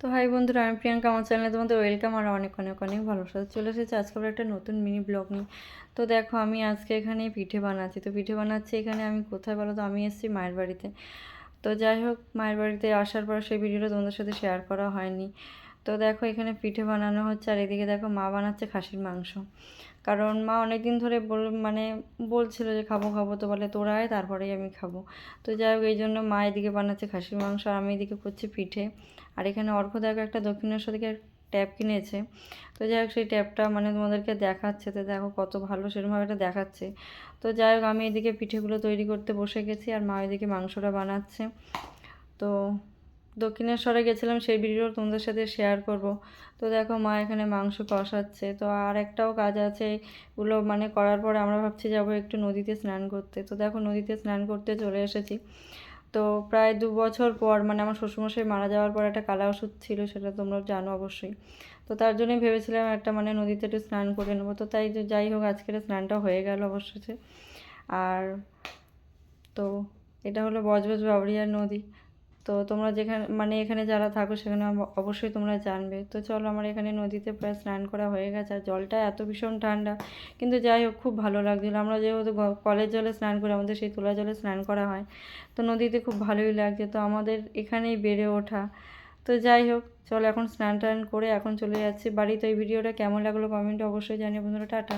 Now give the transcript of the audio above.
তো হাই বন্ধুরা, আমি প্রিয়াঙ্কা। আমার চ্যানেলে তোমাদের ওয়েলকাম আর অনেক অনেক অনেক ভালোবাসা। চলে এসেছি আজকে আবার একটা নতুন মিনি ব্লগ নিয়ে। তো দেখো, আমি আজকে এখানে পিঠে বানাচ্ছি। তো পিঠে বানাচ্ছি এখানে আমি কোথায় বলো তো, আমি এসেছি মায়ের বাড়িতে। তো যাই হোক, মায়ের বাড়িতে আসার পর সেই ভিডিওটা তোমাদের সাথে শেয়ার করা হয়নি। তো দেখো, এখানে পিঠে বানানো হচ্ছে আর এদিকে দেখো মা বানাচ্ছে খাসির মাংস। কারণ মা অনেক দিন ধরে বলছিল যে খাবো খাবো, তো বলে তোরা আয় তারপরেই আমি খাবো। তো যাই হোক, এই জন্য মা এদিকে বানাচ্ছে খাসির মাংস আর আমি এদিকে করছি পিঠে। আর এখানে অর্ক দেখো একটা দক্ষিণেশ্বর থেকে ট্যাপ কিনেছে। তো যাই হোক, সেই ট্যাপটা তোমাদেরকে দেখাচ্ছে। তো দেখো কত ভালো সেরকমভাবে এটা দেখাচ্ছে। তো যাই হোক, আমি এদিকে পিঠেগুলো তৈরি করতে বসে গেছি আর মা এদিকে মাংসটা বানাচ্ছে। তো দক্ষিণেশ্বরে গেছিলাম, সেই ভিডিও তোমাদের সাথে শেয়ার করব। তো দেখো মা এখানে মাংস কষাচ্ছে। তো আর একটাও কাজ আছে, এগুলো করার পরে আমরা ভাবছি যাবো একটু নদীতে স্নান করতে। তো দেখো নদীতে স্নান করতে চলে এসেছি। তো প্রায় 2 বছর পর আমার শ্বশুরমশাই মারা যাওয়ার পর একটা কালা ওষুধ ছিল, সেটা তোমরা জানো অবশ্যই। তো তার জন্যই ভেবেছিলাম একটা নদীতে একটু স্নান করে নেবো। তো তাই যাই হোক, আজকের স্নানটা হয়ে গেল অবশ্যই। আর তো এটা হলো বজবজ বাবরিয়া নদী। তো তোমরা যেখানে এখানে যারা থাকো সেখানে অবশ্যই তোমরা জানবে। তো চলো, আমার এখানে নদীতে প্রায় স্নান করা হয়ে গেছে আর জলটা এত ভীষণ ঠান্ডা, কিন্তু যাই হোক খুব ভালো লাগছিলো। আমরা যেহেতু কলের জলে স্নান করি, আমাদের সেই তোলা জলে স্নান করা হয়, তো নদীতে খুব ভালোই লাগছে। তো আমাদের এখানেই বেড়ে ওঠা। তো যাই হোক, চলো এখন স্নান টান করে এখন চলে যাচ্ছি বাড়ি। তো এই ভিডিওটা কেমন লাগলো কমেন্টে অবশ্যই জানিও বন্ধুরা। টাটা।